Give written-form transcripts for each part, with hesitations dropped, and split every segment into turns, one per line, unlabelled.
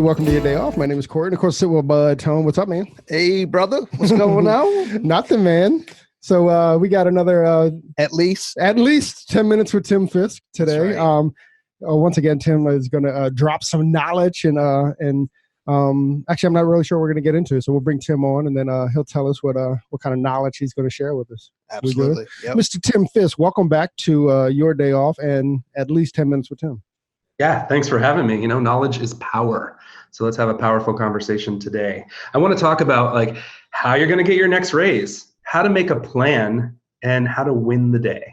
welcome to your day off. My name is Corey, and of course, sit with Bud Tone. What's up, man?
Hey, brother, what's going on?
Nothing, man. So we got another
At least
10 minutes with Tim Fisk today.
Right.
Once again, Tim is going to drop some knowledge, and actually, I'm not really sure what we're going to get into. So we'll bring Tim on, and then he'll tell us what kind of knowledge he's going to share with us.
Absolutely, yep.
Mr. Tim Fisk, welcome back to your day off and at least 10 minutes with Tim.
Yeah, thanks for having me. You know, knowledge is power. So let's have a powerful conversation today. I want to talk about like how you're going to get your next raise, how to make a plan, and how to win the day.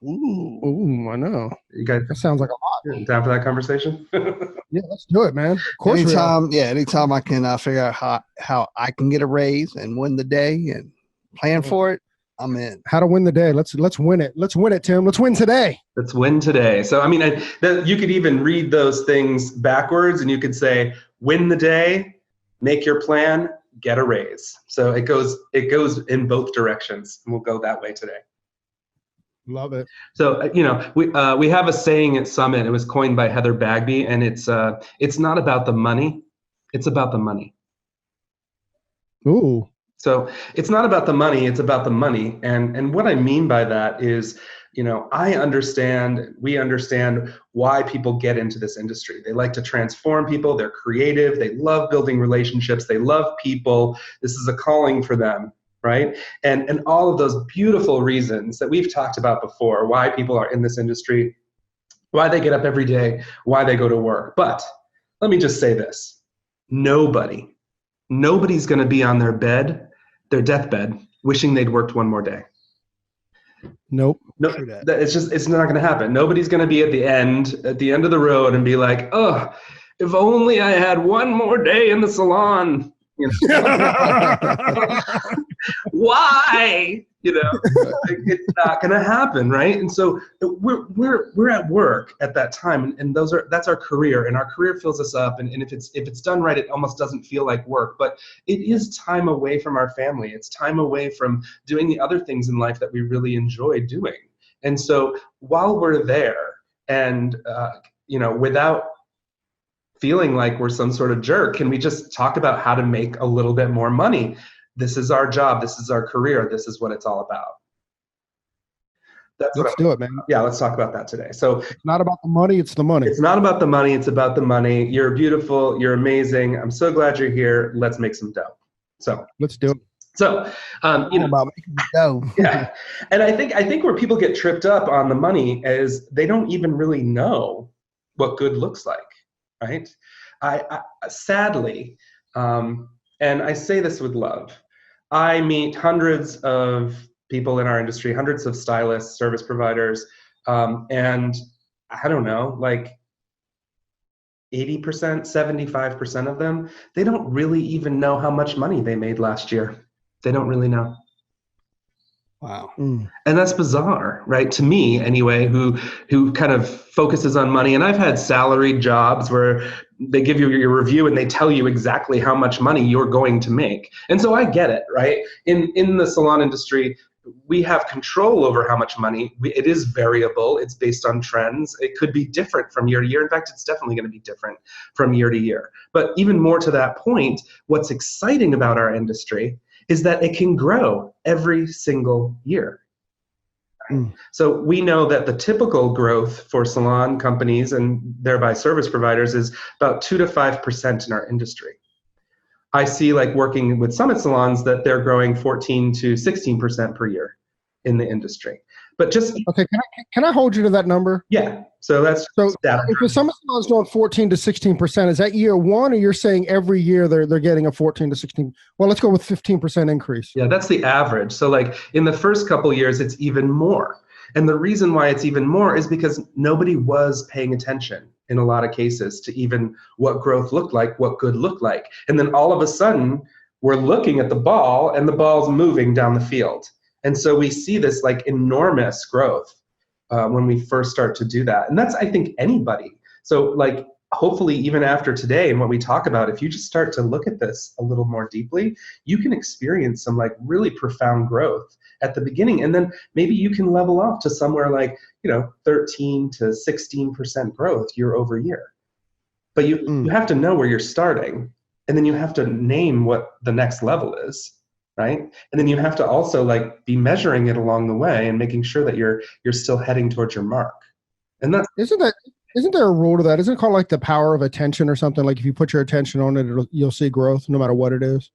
Ooh, I know.
You guys,
that sounds like a lot.
Time for that conversation?
Yeah, let's do it, man. Of course.
Anytime I can figure out how I can get a raise and win the day and plan for it, I'm in.
How to win the day? Let's win it. Let's win it, Tim. Let's win today.
Let's win today. So I mean, you could even read those things backwards, and you could say, "Win the day, make your plan, get a raise." So it goes in both directions, and we'll go that way today.
Love it.
So we have a saying at Summit. It was coined by Heather Bagby, and it's not about the money, it's about the money.
Ooh.
So it's not about the money, it's about the money. And what I mean by that is, we understand why people get into this industry. They like to transform people. They're creative. They love building relationships. They love people. This is a calling for them, right? And all of those beautiful reasons that we've talked about before, why people are in this industry, why they get up every day, why they go to work. But let me just say this. Nobody's going to be on their deathbed, wishing they'd worked one more day.
Nope.
No, it's not going to happen. Nobody's going to be at the end of the road and be like, "Oh, if only I had one more day in the salon." Why? It's not going to happen, right? And so we're at work at that time, and that's our career, and our career fills us up. And if it's done right, it almost doesn't feel like work, but it is time away from our family. It's time away from doing the other things in life that we really enjoy doing. And so while we're there, and without feeling like we're some sort of jerk, can we just talk about how to make a little bit more money? This is our job. This is our career. This is what it's all about.
Let's do it, man.
Yeah, let's talk about that today. So
it's not about the money. It's the money.
It's not about the money. It's about the money. You're beautiful. You're amazing. I'm so glad you're here. Let's make some dough. So
let's do it.
So,
about making dough.
Yeah. And I think where people get tripped up on the money is they don't even really know what good looks like. Right? I sadly, and I say this with love, I meet hundreds of people in our industry, hundreds of stylists, service providers, and I don't know, like 80%, 75% of them, they don't really even know how much money they made last year. They don't really know.
Wow.
And that's bizarre, right? To me, anyway, who kind of focuses on money. And I've had salaried jobs where they give you your review and they tell you exactly how much money you're going to make. And so I get it, right? In the salon industry, we have control over how much money. It is variable. It's based on trends. It could be different from year to year. In fact, it's definitely going to be different from year to year. But even more to that point, what's exciting about our industry is that it can grow every single year. So we know that the typical growth for salon companies and thereby service providers is about 2 to 5% in our industry. I see, like working with Summit salons, that they're growing 14 to 16% per year in the industry. But just
okay, can I hold you to that number?
Yeah. So that's data.
If the Summit salon's doing 14 to 16%, is that year one, or you're saying every year they're getting a 14 to 16? Well, let's go with 15% increase.
Yeah, that's the average. So like in the first couple of years, it's even more. And the reason why it's even more is because nobody was paying attention in a lot of cases to even what growth looked like, what good looked like. And then all of a sudden, we're looking at the ball and the ball's moving down the field. And so we see this like enormous growth when we first start to do that. And that's, I think, anybody. So like, hopefully even after today and what we talk about, if you just start to look at this a little more deeply, you can experience some like really profound growth at the beginning. And then maybe you can level off to somewhere like, 13 to 16% growth year over year. But you have to know where you're starting, and then you have to name what the next level is, right? And then you have to also like be measuring it along the way and making sure that you're still heading towards your mark. And that's
isn't there a rule to that? Isn't it called like the power of attention or something? Like if you put your attention on it, you'll see growth no matter what it is.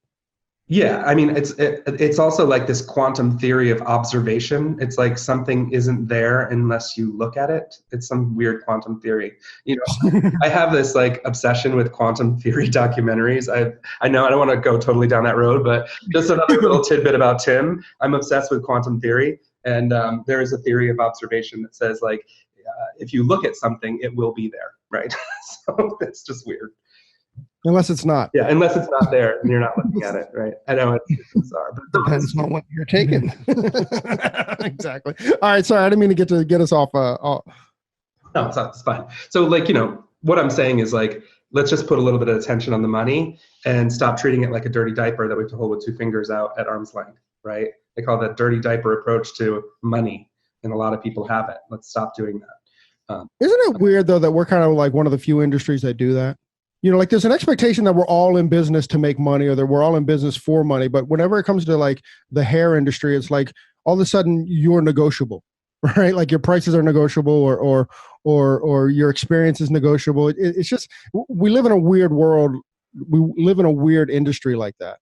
Yeah, I mean, it's also like this quantum theory of observation. It's like something isn't there unless you look at it. It's some weird quantum theory. You know, I have this like obsession with quantum theory documentaries. I know I don't want to go totally down that road, but just another little tidbit about Tim. I'm obsessed with quantum theory, and there is a theory of observation that says like if you look at something, it will be there, right? So it's just weird.
Unless it's not.
Yeah, unless it's not there and you're not looking at it, right? I know it's bizarre, but
Depends on what you're taking.
Exactly. All right, sorry, I didn't mean to get us off.
No, it's fine. So like, you know, what I'm saying is like, let's just put a little bit of attention on the money and stop treating it like a dirty diaper that we have to hold with two fingers out at arm's length, right? They call that dirty diaper approach to money, and a lot of people have it. Let's stop doing that.
Isn't it weird though that we're kind of like one of the few industries that do that? You know, like there's an expectation that we're all in business to make money or that we're all in business for money. But whenever it comes to like the hair industry, it's like all of a sudden you're negotiable, right? Like your prices are negotiable or your experience is negotiable. It's just, we live in a weird world. We live in a weird industry like that.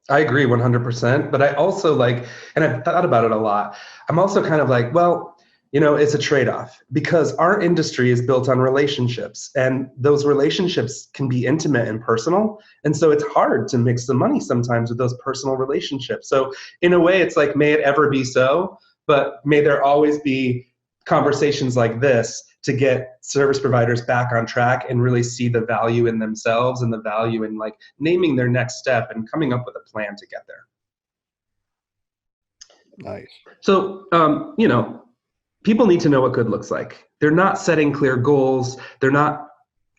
I agree 100%. But I also like, and I've thought about it a lot. I'm also kind of like, well, you know, it's a trade-off because our industry is built on relationships, and those relationships can be intimate and personal. And so it's hard to mix the money sometimes with those personal relationships. So in a way, it's like, may it ever be so, but may there always be conversations like this to get service providers back on track and really see the value in themselves and the value in like naming their next step and coming up with a plan to get there.
Nice.
So, you know, people need to know what good looks like. They're not setting clear goals. They're not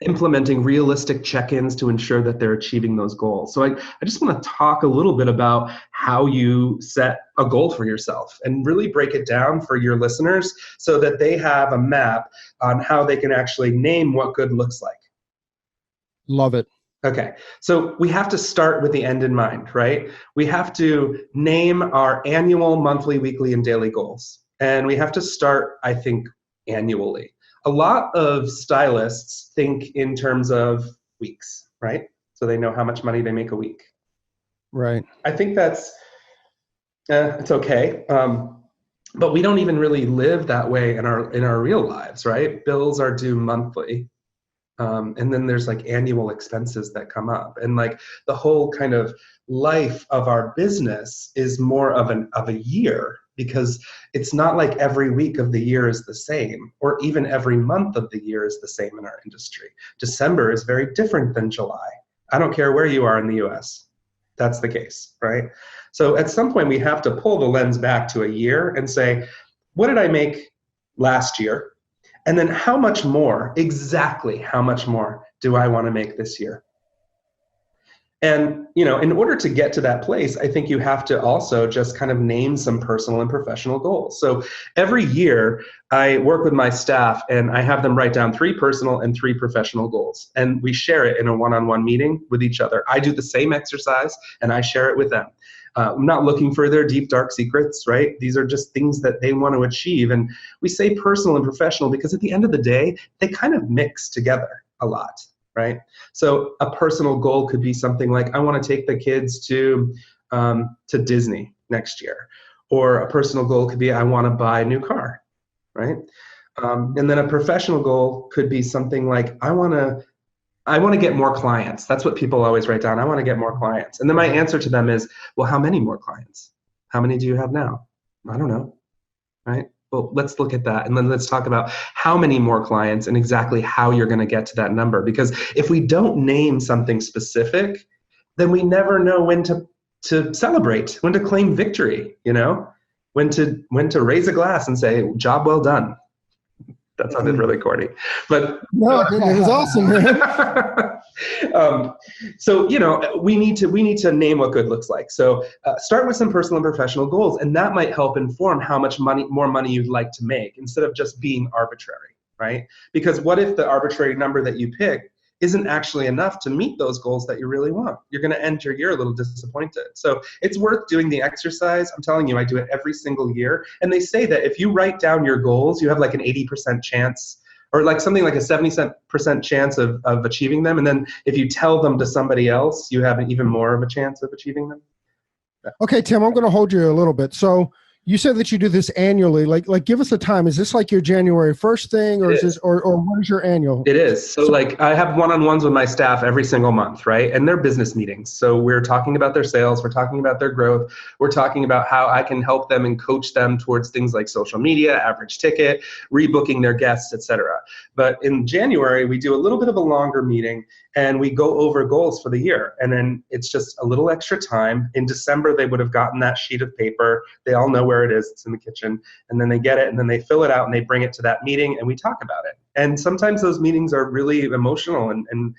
implementing realistic check-ins to ensure that they're achieving those goals. So I just want to talk a little bit about how you set a goal for yourself and really break it down for your listeners so that they have a map on how they can actually name what good looks like.
Love it.
Okay, so we have to start with the end in mind, right? We have to name our annual, monthly, weekly, and daily goals. And we have to start, I think, annually. A lot of stylists think in terms of weeks, right? So they know how much money they make a week.
Right.
I think that's, it's okay. But we don't even really live that way in our real lives, right? Bills are due monthly. And then there's like annual expenses that come up. And like the whole kind of life of our business is more of a year, because it's not like every week of the year is the same, or even every month of the year is the same in our industry. December is very different than July. I don't care where you are in the US. That's the case, right? So at some point we have to pull the lens back to a year and say, what did I make last year? And then how much more, exactly how much more do I want to make this year? And, you know, in order to get to that place, I think you have to also just kind of name some personal and professional goals. So every year I work with my staff and I have them write down 3 personal and 3 professional goals. And we share it in a one-on-one meeting with each other. I do the same exercise and I share it with them. I'm not looking for their deep, dark secrets, right? These are just things that they want to achieve. And we say personal and professional because at the end of the day, they kind of mix together a lot, right? So a personal goal could be something like, I want to take the kids to Disney next year. Or a personal goal could be, I want to buy a new car, right? And then a professional goal could be something like, I want to get more clients. That's what people always write down. I want to get more clients. And then my answer to them is, well, how many more clients? How many do you have now? I don't know, right? Well, let's look at that. And then let's talk about how many more clients and exactly how you're going to get to that number. Because if we don't name something specific, then we never know when to celebrate, when to claim victory, you know, when to raise a glass and say, job well done. That sounded really corny, but
no, it was awesome, man.
So, you know, we need to name what good looks like. So start with some personal and professional goals, and that might help inform how much more money you'd like to make instead of just being arbitrary, right? Because what if the arbitrary number that you pick isn't actually enough to meet those goals that you really want. You're going to end your year a little disappointed. So it's worth doing the exercise. I'm telling you, I do it every single year. And they say that if you write down your goals, you have like an 80% chance, or like something like a 70% chance of achieving them. And then if you tell them to somebody else, you have an even more of a chance of achieving them.
Okay, Tim, I'm going to hold you a little bit. So you said that you do this annually. Like give us a time. Is this like your January 1st thing, or is this, or what is your annual?
It is. So like I have one-on-ones with my staff every single month, right? And they're business meetings. So we're talking about their sales, we're talking about their growth, we're talking about how I can help them and coach them towards things like social media, average ticket, rebooking their guests, etc. But in January, we do a little bit of a longer meeting and we go over goals for the year. And then it's just a little extra time. In December, they would have gotten that sheet of paper. They all know where it is. It's in the kitchen. And then they get it and then they fill it out and they bring it to that meeting and we talk about it. And sometimes those meetings are really emotional and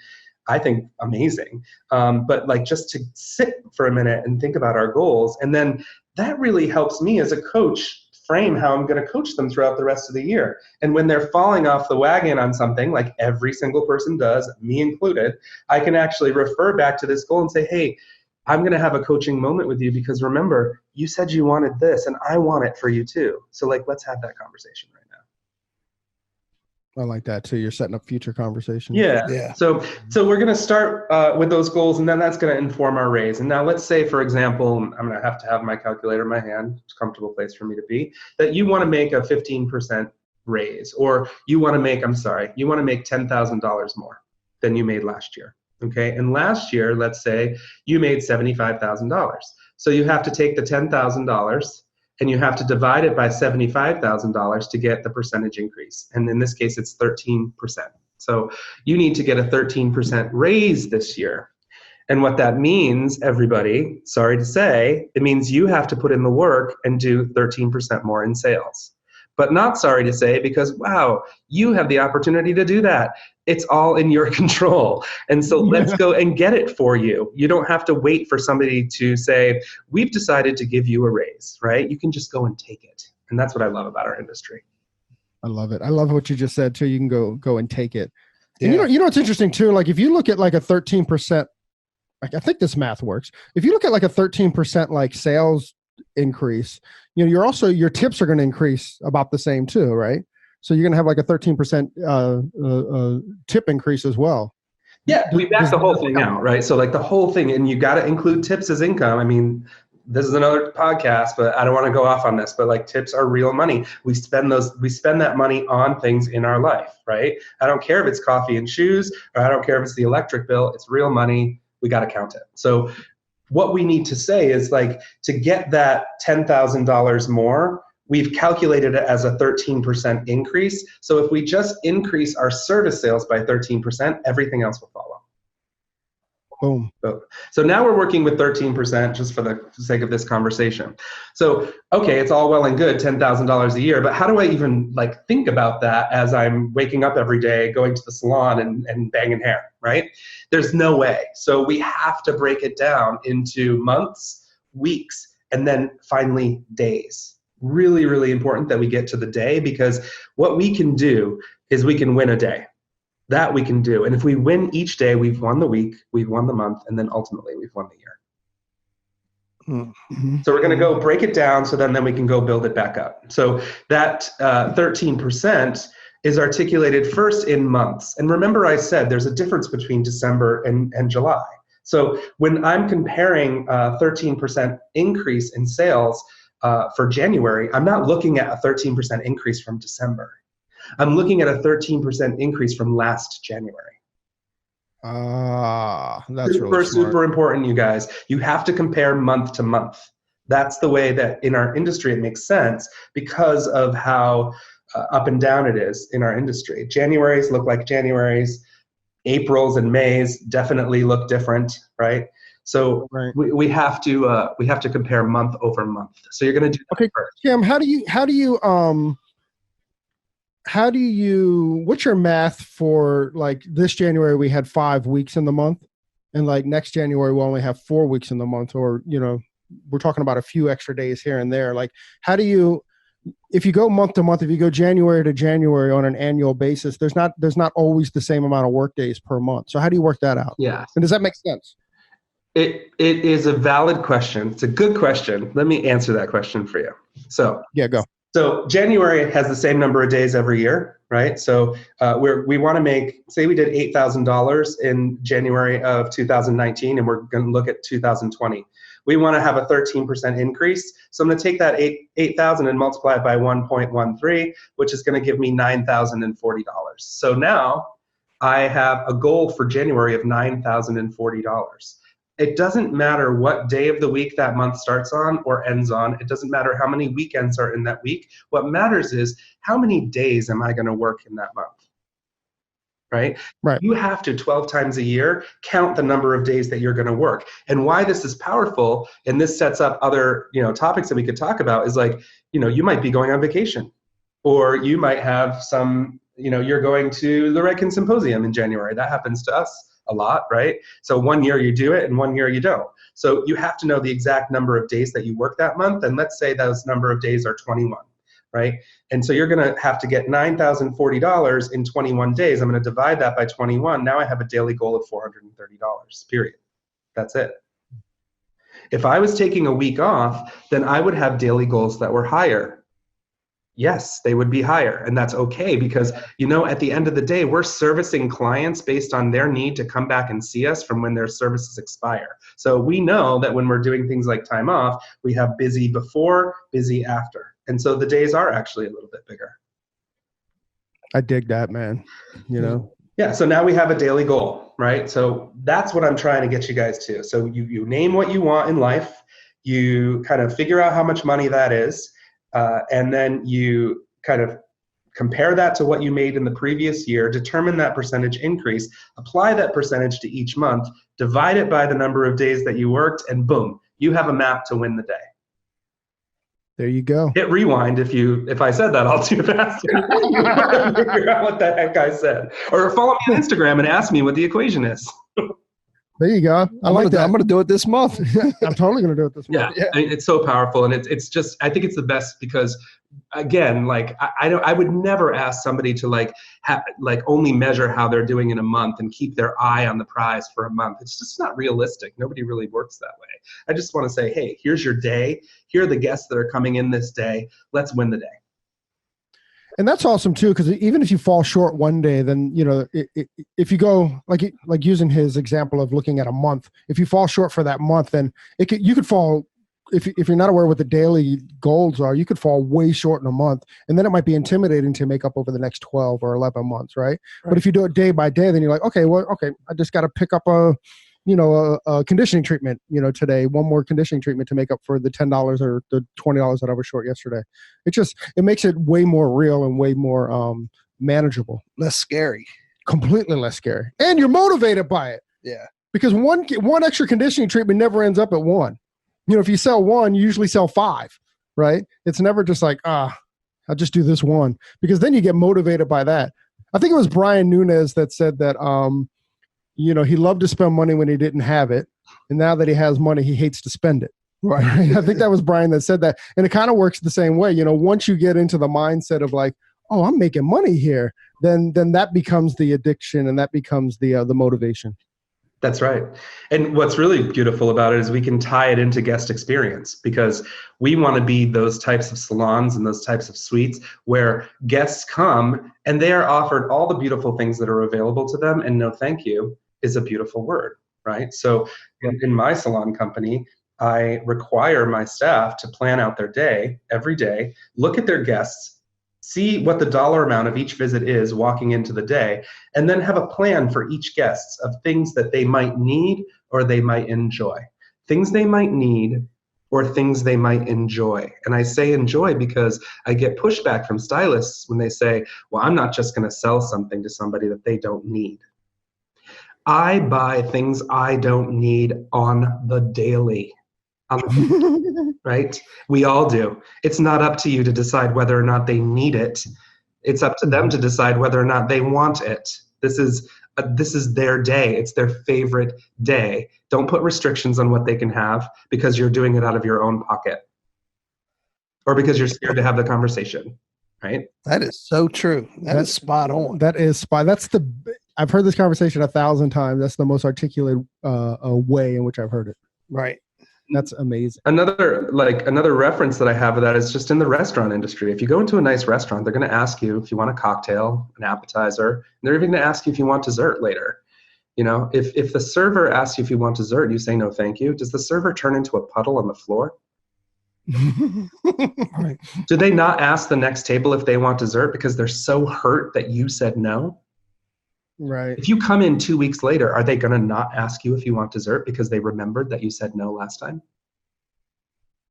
I think amazing. But like just to sit for a minute and think about our goals. And then that really helps me as a coach frame how I'm going to coach them throughout the rest of the year. And when they're falling off the wagon on something, like every single person does, me included, I can actually refer back to this goal and say, hey, I'm going to have a coaching moment with you because remember, you said you wanted this and I want it for you too. So like, let's have that conversation right now.
I like that too. You're setting up future conversations.
Yeah. So we're going to start with those goals, and then that's going to inform our raise. And now let's say, for example, I'm going to have my calculator in my hand. It's a comfortable place for me to be. That you want to make a 15% raise, or you want to make $10,000 more than you made last year. Okay. And last year, let's say you made $75,000. So you have to take the $10,000 and you have to divide it by $75,000 to get the percentage increase. And in this case, it's 13%. So you need to get a 13% raise this year. And what that means, everybody, sorry to say, it means you have to put in the work and do 13% more in sales. But not sorry to say, because wow, you have the opportunity to do that. It's all in your control. And so let's go and get it for you. You don't have to wait for somebody to say, we've decided to give you a raise, right? You can just go and take it. And that's what I love about our industry.
I love it. I love what you just said too. You can go and take it. Yeah. And you know, it's interesting too. Like if you look at like a 13%, like I think this math works. If you look at like a 13% like sales increase, you know, your tips are going to increase about the same too, right? So you're going to have like a 13% tip increase as well.
Yeah, we back the whole thing out, right? So like the whole thing, and you got to include tips as income. I mean, this is another podcast, but I don't want to go off on this, but like tips are real money. We spend that money on things in our life, right? I don't care if it's coffee and shoes, or I don't care if it's the electric bill, it's real money. We got to count it. So what we need to say is like, to get that $10,000 more, we've calculated it as a 13% increase. So if we just increase our service sales by 13%, everything else will follow.
Boom.
So now we're working with 13% just for the sake of this conversation. So, okay, it's all well and good, $10,000 a year, but how do I even like think about that as I'm waking up every day, going to the salon and banging hair, right? There's no way. So we have to break it down into months, weeks, and then finally days. Really, really important that we get to the day, because what we can do is we can win a day. That we can do. And if we win each day, we've won the week, we've won the month, and then ultimately we've won the year. Mm-hmm. So we're going to go break it down so then we can go build it back up. So that 13% is articulated first in months. And remember I said there's a difference between December and July. So when I'm comparing 13% increase in sales for January, I'm not looking at a 13% increase from December. I'm looking at a 13% increase from last January.
That's
really super important, you guys. You have to compare month to month. That's the way that in our industry it makes sense, because of how up and down it is in our industry. Januaries look like Januaries. Aprils and Mays definitely look different, right? So right. We have to compare month over month. So you're going to do that first.
Kim, what's your math for like this January we had 5 weeks in the month, and like next January we'll only have 4 weeks in the month, or, you know, we're talking about a few extra days here and there. Like, how do you if you go month to month, if you go January to January on an annual basis, there's not always the same amount of work days per month. So how do you work that out?
Yeah.
And does that make sense?
It is a valid question. It's a good question. Let me answer that question for you. So
yeah, go.
So January has the same number of days every year, right? So we want to make, say we did $8,000 in January of 2019, and we're going to look at 2020. We want to have a 13% increase. So I'm going to take that 8,000 and multiply it by 1.13, which is going to give me $9,040. So now I have a goal for January of $9,040. It doesn't matter what day of the week that month starts on or ends on. It doesn't matter how many weekends are in that week. What matters is how many days am I going to work in that month, right? You have to 12 times a year count the number of days that you're going to work. And why this is powerful, and this sets up other topics that we could talk about, is like, you might be going on vacation, or you might have some, you're going to the Redkin Symposium in January. That happens to us a lot, right? So one year you do it and one year you don't. So you have to know the exact number of days that you work that month. And let's say those number of days are 21, right? And so you're going to have to get $9,040 in 21 days. I'm going to divide that by 21. Now I have a daily goal of $430, period. That's it. If I was taking a week off, then I would have daily goals that were higher. Yes, they would be higher, and that's okay, because at the end of the day, we're servicing clients based on their need to come back and see us from when their services expire. So we know that when we're doing things like time off, we have busy before, busy after. And so the days are actually a little bit bigger.
I dig that, man.
Yeah, so now we have a daily goal, right? So that's what I'm trying to get you guys to. So you name what you want in life, you kind of figure out how much money that is, and then you kind of compare that to what you made in the previous year, determine that percentage increase, apply that percentage to each month, divide it by the number of days that you worked, and boom, you have a map to win the day.
There you go.
Hit rewind if I said that all too fast. Figure out what the heck I said. Or follow me on Instagram and ask me what the equation is.
There you go. I like that.
I'm going to do it this month.
I'm totally going to do it this month.
Yeah. I mean, it's so powerful, and it's just, I think it's the best because, again, like I would never ask somebody to only measure how they're doing in a month and keep their eye on the prize for a month. It's just not realistic. Nobody really works that way. I just want to say, hey, here's your day. Here are the guests that are coming in this day. Let's win the day.
And that's awesome too, because even if you fall short one day, then if you go like using his example of looking at a month, if you fall short for that month, then you could fall. If you're not aware what the daily goals are, you could fall way short in a month, and then it might be intimidating to make up over the next 12 or 11 months, right? But if you do it day by day, then you're like, okay, I just got to pick up a conditioning treatment, today, one more conditioning treatment to make up for the $10 or the $20 that I was short yesterday. It makes it way more real and way more manageable.
Less scary.
Completely less scary. And you're motivated by it.
Yeah.
Because one extra conditioning treatment never ends up at one. If you sell one, you usually sell 5, right? It's never just like, I'll just do this one. Because then you get motivated by that. I think it was Brian Nunez that said that, he loved to spend money when he didn't have it. And now that he has money, he hates to spend it. Right. I think that was Brian that said that. And it kind of works the same way. Once you get into the mindset of like, oh, I'm making money here, then that becomes the addiction, and that becomes the motivation.
That's right. And what's really beautiful about it is we can tie it into guest experience, because we want to be those types of salons and those types of suites where guests come and they are offered all the beautiful things that are available to them, and no thank you is a beautiful word, right? So in my salon company, I require my staff to plan out their day every day, look at their guests, see what the dollar amount of each visit is walking into the day, and then have a plan for each guest of things that they might need or they might enjoy. Things they might need or things they might enjoy. And I say enjoy because I get pushback from stylists when they say, well, I'm not just going to sell something to somebody that they don't need. I buy things I don't need on the daily. Right? We all do. It's not up to you to decide whether or not they need it. It's up to them to decide whether or not they want it. This is their day. It's their favorite day. Don't put restrictions on what they can have because you're doing it out of your own pocket. or because you're scared to have the conversation, right?
That is so true. That's spot on.
That is spot. I've heard this conversation 1,000 times. That's the most articulate way in which I've heard it.
Right.
That's amazing.
Another reference that I have of that is just in the restaurant industry. If you go into a nice restaurant, they're going to ask you if you want a cocktail, an appetizer, and they're even going to ask you if you want dessert later. You know, if the server asks you if you want dessert, you say no, thank you. Does the server turn into a puddle on the floor?
Right.
Do they not ask the next table if they want dessert because they're so hurt that you said no?
Right.
If you come in 2 weeks later, are they going to not ask you if you want dessert because they remembered that you said no last time?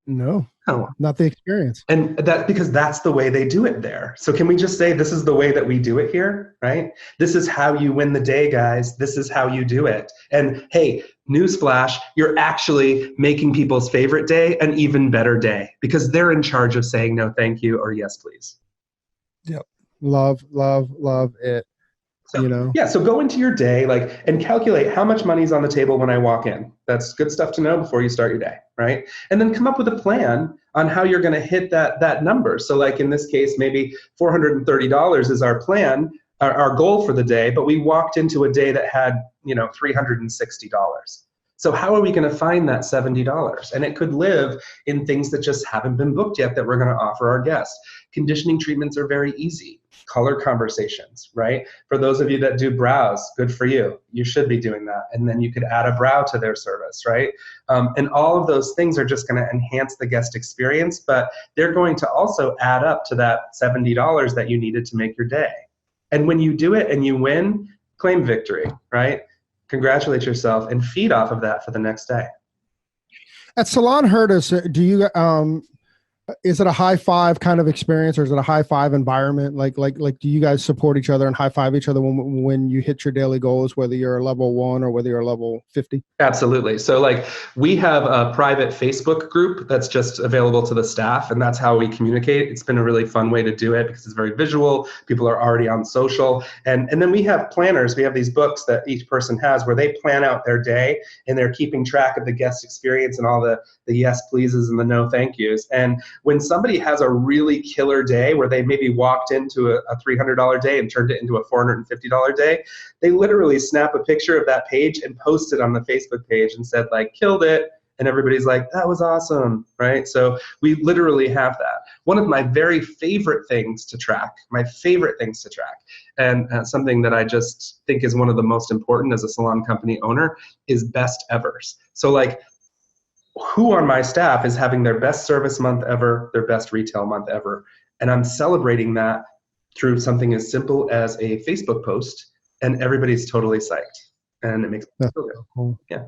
No,
Oh,
not the experience.
and that because that's the way they do it there. So can we just say this is the way that we do it here, right? This is how you win the day, guys. This is how you do it. And hey, newsflash, you're actually making people's favorite day an even better day because they're in charge of saying no, thank you, or yes, please.
Yep.
Love it.
So,
you know?
Yeah, so go into your day and calculate how much money's on the table when I walk in. That's good stuff to know before you start your day, right? And then come up with a plan on how you're going to hit that number. So like in this case, maybe $430 is our plan, our goal for the day, but we walked into a day that had, $360. So how are we going to find that $70? And it could live in things that just haven't been booked yet that we're going to offer our guests. Conditioning treatments are very easy. Color conversations, right? For those of you that do brows, good for you. You should be doing that. And then you could add a brow to their service, right? And all of those things are just going to enhance the guest experience, but they're going to also add up to that $70 that you needed to make your day. And when you do it and you win, claim victory, right? Congratulate yourself and feed off of that for the next day.
At Salon Hairdustry, do you is it a high five kind of experience, or is it a high five environment? Like, do you guys support each other and high five each other when you hit your daily goals, whether you're a level 1 or whether you're a level 50?
Absolutely. So we have a private Facebook group that's just available to the staff, and that's how we communicate. It's been a really fun way to do it because it's very visual. People are already on social. And then we have planners. We have these books that each person has where they plan out their day and they're keeping track of the guest experience and all the yes pleases and the no thank yous. And when somebody has a really killer day where they maybe walked into a $300 day and turned it into a $450 day, they literally snap a picture of that page and post it on the Facebook page and said killed it. And everybody's like, that was awesome, right? So we literally have that. One of my very favorite things to track, and something that I just think is one of the most important as a salon company owner is best evers. So who on my staff is having their best service month ever, their best retail month ever. And I'm celebrating that through something as simple as a Facebook post, and everybody's totally psyched. And it makes me feel good.
Cool.
Yeah.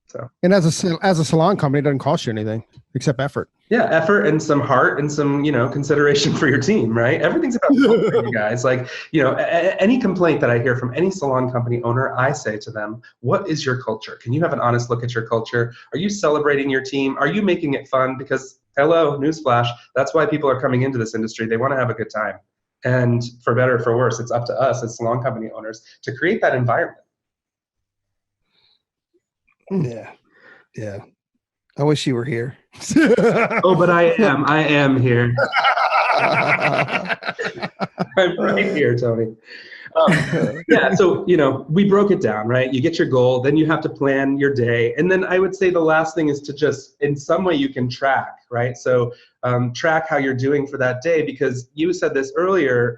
So.
And as a salon company, it doesn't cost you anything except effort.
Yeah, effort and some heart and some, consideration for your team, right? Everything's about you guys. Any complaint that I hear from any salon company owner, I say to them, what is your culture? Can you have an honest look at your culture? Are you celebrating your team? Are you making it fun? Because, hello, newsflash, that's why people are coming into this industry. They want to have a good time. And for better or for worse, it's up to us as salon company owners to create that environment.
Yeah. Yeah. I wish you were here.
Oh, but I am here. I'm right here, Tony. Yeah, so, we broke it down, right? You get your goal, then you have to plan your day. And then I would say the last thing is to just, in some way you can track, right? So track how you're doing for that day, because you said this earlier,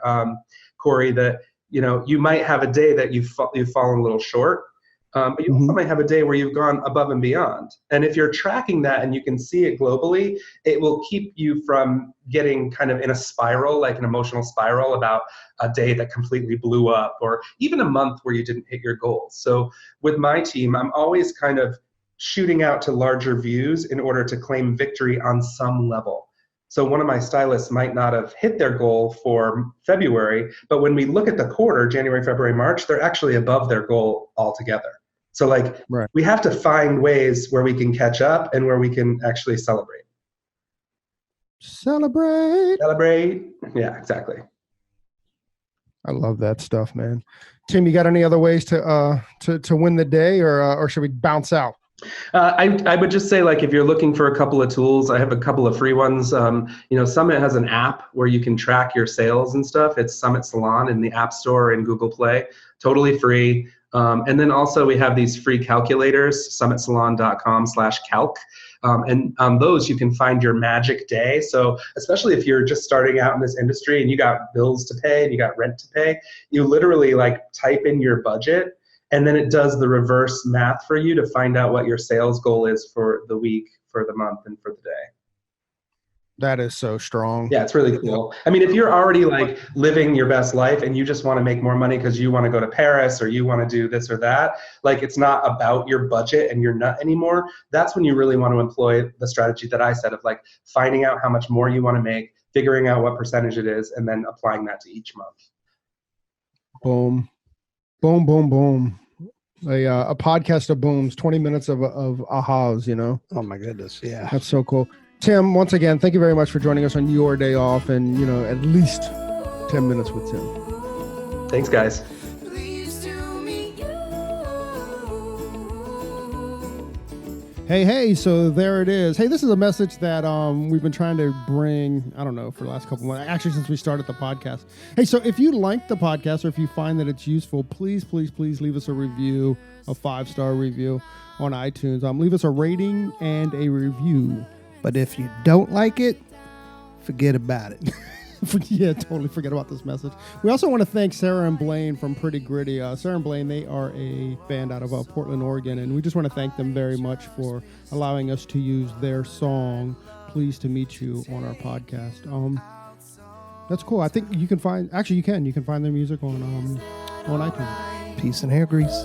Corey, that, you might have a day that you've fallen a little short. But you also might have a day where you've gone above and beyond. And if you're tracking that and you can see it globally, it will keep you from getting kind of in a spiral, like an emotional spiral about a day that completely blew up, or even a month where you didn't hit your goals. So with my team, I'm always kind of shooting out to larger views in order to claim victory on some level. So one of my stylists might not have hit their goal for February, but when we look at the quarter, January, February, March, they're actually above their goal altogether. So
right.
We have to find ways where we can catch up and where we can actually celebrate.
Celebrate.
Yeah, exactly.
I love that stuff, man. Tim, you got any other ways to win the day, or should we bounce out?
I would just say, like, if you're looking for a couple of tools, I have a couple of free ones. Summit has an app where you can track your sales and stuff. It's Summit Salon in the App Store and Google Play, totally free. And then also we have these free calculators, summitsalon.com/calc. And on those, you can find your magic day. So especially if you're just starting out in this industry and you got bills to pay and you got rent to pay, you literally like type in your budget, and then it does the reverse math for you to find out what your sales goal is for the week, for the month, and for the day.
That is so strong.
Yeah, it's really cool. I mean, if you're already like living your best life and you just want to make more money because you want to go to Paris or you want to do this or that, like it's not about your budget and your nut anymore. That's when you really want to employ the strategy that I said of like finding out how much more you want to make, figuring out what percentage it is, and then applying that to each month.
Boom, boom, boom, boom. A podcast of booms, 20 minutes of ahas, you know?
Oh my goodness. Yeah.
That's so cool. Tim, once again, thank you very much for joining us on your day off and, you know, at least 10 minutes with Tim.
Thanks, guys.
Hey, so there it is. Hey, this is a message that we've been trying to bring, I don't know, for the last couple of months, actually since we started the podcast. Hey, so if you like the podcast or if you find that it's useful, please leave us a review, a 5-star review on iTunes. Leave us a rating and a review.
But if you don't like it, forget about it.
Yeah, totally forget about this message. We also want to thank Sarah and Blaine from Pretty Gritty. Sarah and Blaine, they are a band out of Portland, Oregon, and we just want to thank them very much for allowing us to use their song, Pleased to Meet You, on our podcast. That's cool. I think you can find, actually you can find their music on iTunes.
Peace and hair grease.